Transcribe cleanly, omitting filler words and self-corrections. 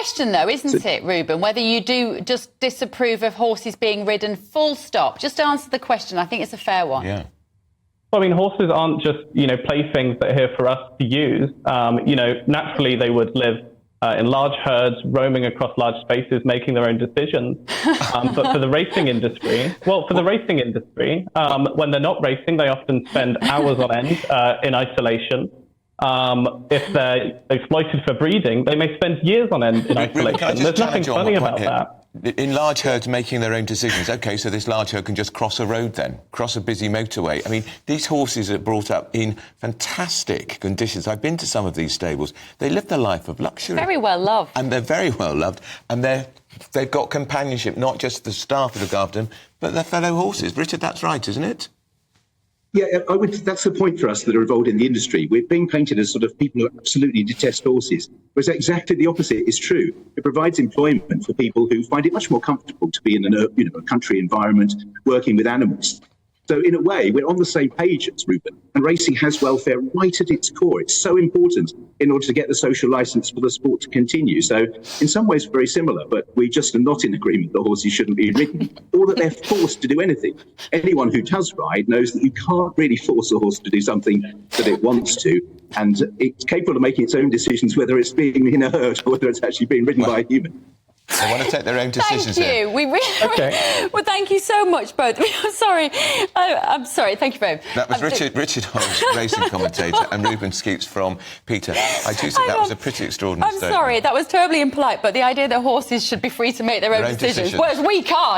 question, though, isn't it, Reuben, whether you do just disapprove of horses being ridden full stop? Just answer the question. I think it's a fair one. Yeah. Well, I mean, horses aren't just, playthings that are here for us to use. Naturally, they would live in large herds, roaming across large spaces, making their own decisions. But for the racing industry, when they're not racing, they often spend hours on end in isolation. If they're exploited for breeding, they may spend years on end in isolation. There's nothing funny about that. In large herds making their own decisions, OK, so this large herd can just cross a road then, cross a busy motorway. I mean, these horses are brought up in fantastic conditions. I've been to some of these stables. They live their life of luxury. Very well loved. And they're very well loved. And they've got companionship, not just the staff who look after them, but their fellow horses. Richard, that's right, isn't it? Yeah, that's the point for us that are involved in the industry. We're being painted as sort of people who absolutely detest horses, whereas exactly the opposite is true. It provides employment for people who find it much more comfortable to be in a country environment, working with animals. So in a way, we're on the same page as Reuben, and racing has welfare right at its core. It's so important in order to get the social licence for the sport to continue. So in some ways, very similar, but we just are not in agreement that horses shouldn't be ridden or that they're forced to do anything. Anyone who does ride knows that you can't really force a horse to do something that it wants to, and it's capable of making its own decisions, whether it's being in a herd or whether it's actually being ridden by a human. They want to take their own decisions. Thank you. Well, thank you so much, both. I'm sorry. I'm sorry. Thank you both. That was Richard Holmes, racing commentator, and Reuben Skeats from Peta. I do think that was a pretty extraordinary statement. I'm sorry. That was terribly impolite, but the idea that horses should be free to make their own decisions, whereas we can't.